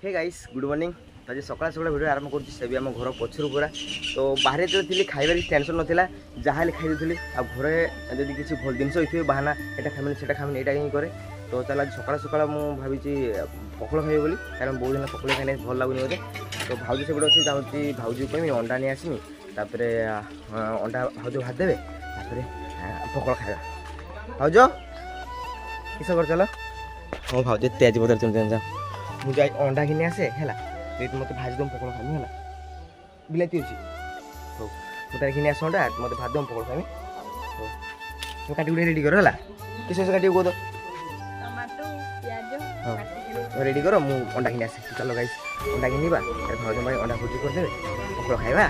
Hey guys good morning. आज सकाल सकाल वीडियो आरंभ कर आम घर पछर पूरा तो बाहर जो थी खाइबार टेंशन नाला जहाँ खाई दूसरी आ घरे जब किसी भल जिन होते बाहाना यहाँ खामी से खामी यहाँ हिं कै तो चल आज सकाल सकाल मुझे भावी पकड़ खाइबे बोली कारण बहुत दिन पकड़ खाई भल लगुनि मत तो भाउज से अच्छे जाऊँगी भाउजी कह अंडा नहीं आसमी तापर अंडा भाउज भात देवे पकड़ खाଇବା भाउज किस कर चल हाँ भाउज तेज बदल तुम मुझे अंडा घिनी आसे है मत भाजी दम पकड़ खामी है बिलाती अच्छी हो मुझे घिनी आस अंडा मत भात दम पकड़ खामी हो काटी रेडी कर है किस काटे कह दो हाँ रेडी कर मुझे अंडा घिनी आसे चलो गाइस अंडा घिनवा भाज भाई अंडा भुजी करदे पकड़ खाइबा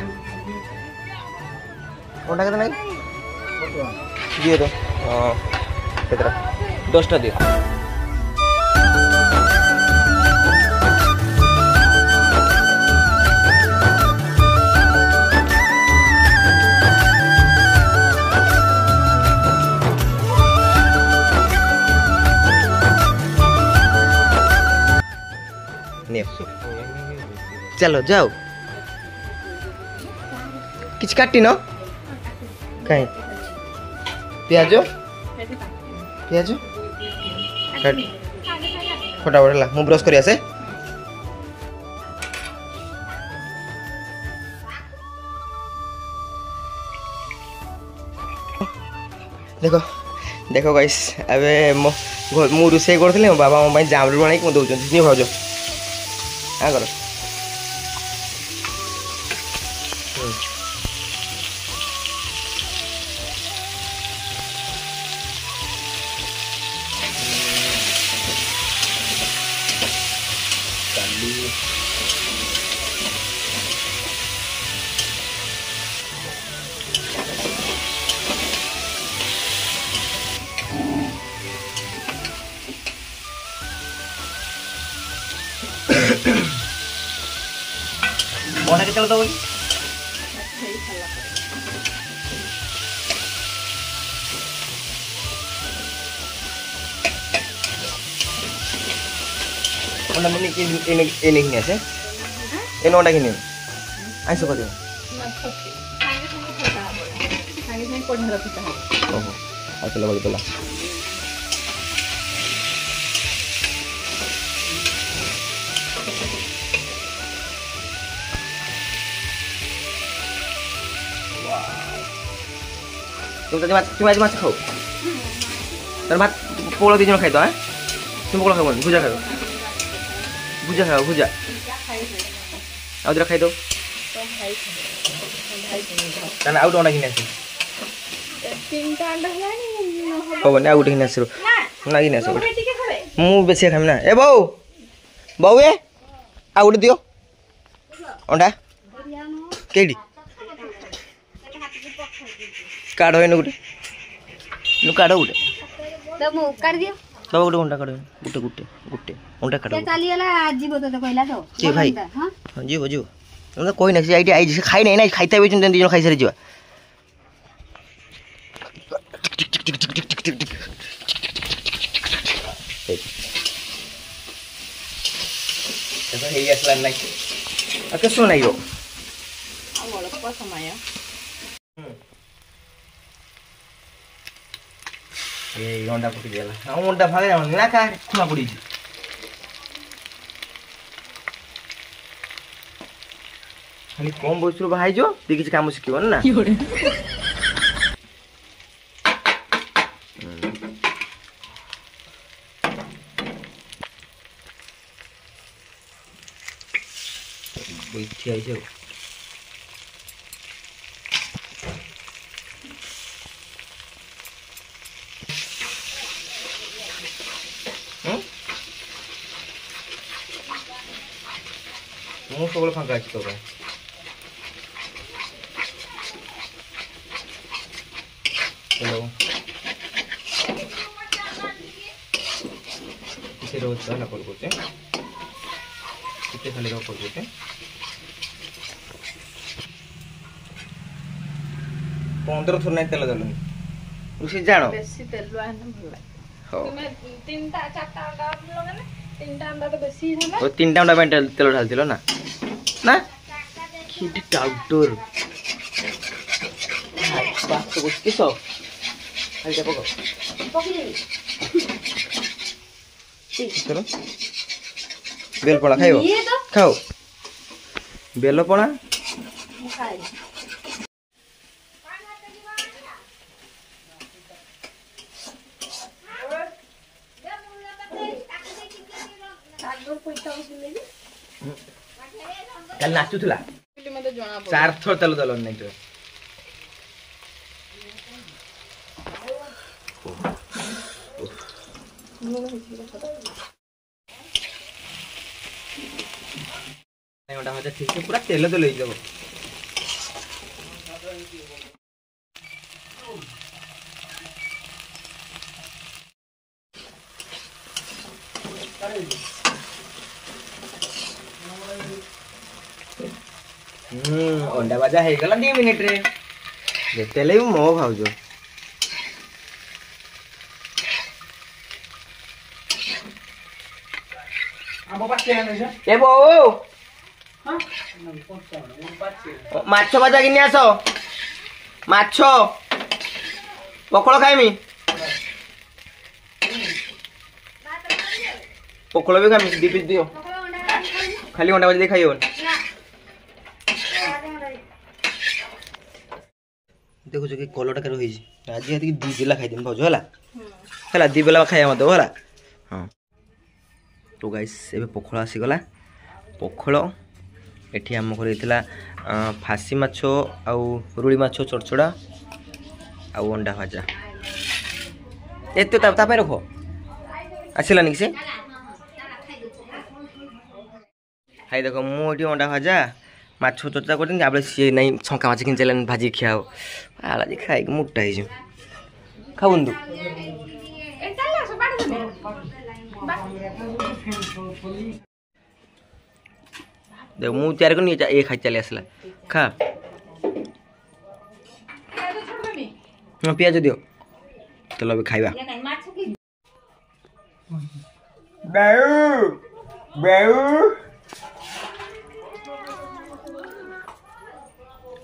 अंडा के दिए तो केतरा 10टा दिए चलो जाओ किछ काटी न कहीं प्याज प्याज फटाफट है मु ब्रश कर आसे देखो देखो गाइस अबे मु रोसे करथले बाबा मो जामरू बणाई को दउछन नि भाउज आ कर के चलो तो ओंडा मने एने हिने आसे एने ओंडा हिने आइसो कदे ओहो आतला बड़ी तला तुम आज माछ खाओ तर भात पोला दी जन खाई दो हैं तुम पोला खाओ भुजा खाओ भुजा आउ जरा खाई दो ताना आउट अंडा किने आसे तीनटा अंडा हलानी हो बने आउट किने आसे ना किने आसे मु बेसी खाम ना ए बौ ए आउट दियो अंडा केडी काढ़ है गोटे नु काढ़ गोटे तो मु काढ़ दियो तो गोटे अंडा काढ़ गोटे गोटे गोटे अंडा काढ़ चली गेला जीव तो कहला तो जी भाई हां जीव जीव हम कोई ना आईडी आई खाई नहीं ना खाइता बेचन दिन दिन खाई सारी जीवा ऐसा हे असला नहीं अके सो नहीं हो अल्प समय ये अंडा फुटी गेला हम अंडा फाले ना का खुला पड़ी खाली कम बयस रो भाई जो दे किछ काम सिखियो ना बैठी आई जो मु सब फांका अच्छी तो हेलो किसे रोज ना कॉल करते कितने खाली कॉल करते 15 थोर नहीं तेल दलनी उसे जानो बेसी तेल आने भल हो तुमे 3टा 4टा अंडा लगाने তিনটা আন্ডা তো বেশি হলো ও তিনটা আন্ডা ପାଇଁ তেল ঢালছিল না না কি টাউটর বাস তো কি সব হালকা পকাও পকি দেবি চলো বেল পড়া খাইও ইয়ে তো খাও বেল পড়া খাই କାଲି ନାଚୁଥିଲା ମତେ ଜଣା ପଡେ 4 ଥର ତେଲ ଦେଲ ନାଇଁ ତ ନାଇଁ ଓଟା ମତେ ଠିକ ସେ ପୁରା ତେଲ ତ ଲଇ যাব अंडा भजा है 2 मिनिट रे जेतेले मो भाउजो ए बो माछ भजा किनी आस माछ पकड़ खाइमी पकड़ भी खाइमी 2 पीस दियो खाली अंडा भजा खाइयो देखो कि कलरटा के रही आज ये दी बेला खाई देम भाउजो है दी बेला खाइया मत होला हाँ तो गाइस एबे पखळ आसी गला पखळ एठी हम कर फासी माछ आउ रुली माछ चड़चड़ा आउ अंडा भजा एते तापे रखो आसिलानी कि से हाय देखो मुठी अंडा भजा माछ चर्चा कर आप सी नहीं छंका माछ कि चलानी भाजी खिया आला जी खाई मोटा है खा बंधु देख मु तैयार कर ये खाई चली आसला खा पियाज दियो चलो अभी खाइबा बेउ बेउ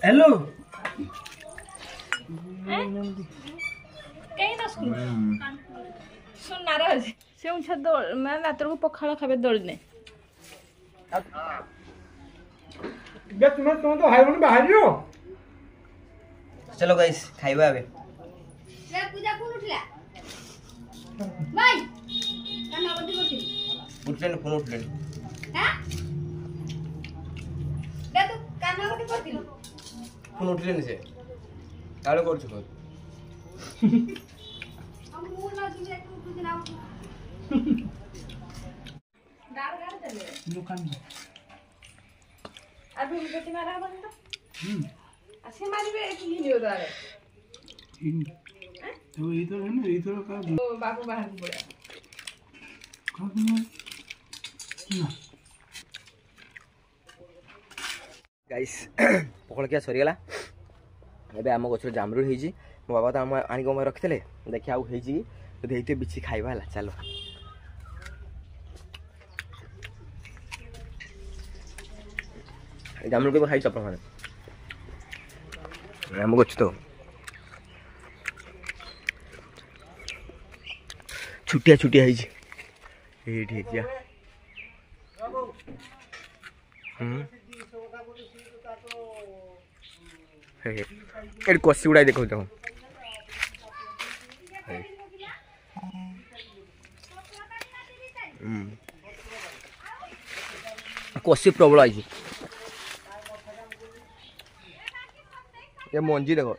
हेलो कहीं ना सुन नाराज से उनसे दौड़ मैं रात को पखाड़ा खाबे दौड़ने बे तुम तो हाय बन बाहर हो चलो गाइस खाइबा अबे रे पूजा कोन उठला भाई काना बंदी करती उठले फोन उठले हां दे तू काना बंदी करती फोन उठले से काळे करछु को हम मूल ना जुले एक उठ दिन आउ गाड़ गाड़ चले दुकान में अभी बेटी मारा बंद ऐसे मारी बे एक ही नहीं दारे तो ये तो है ना ये तो का तो बाबू बाहर पड़ा ना गाइस पकड़ क्या सरीगला एबे आम गछर जामरुल हेजी मो बाबा तो आम आनी गम रखिले देखि आउ हेजी तो हेते बिछि खाइबा हला चलो जामरुल के खाइ चपल माने आम गछ तो छुटिया छुटिया हेजी एठी हेजिया एट कसी गुड़ा देखो देखो कसी प्रबल आई ये मंजी देखो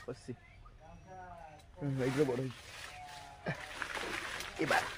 कसी बड़ এবার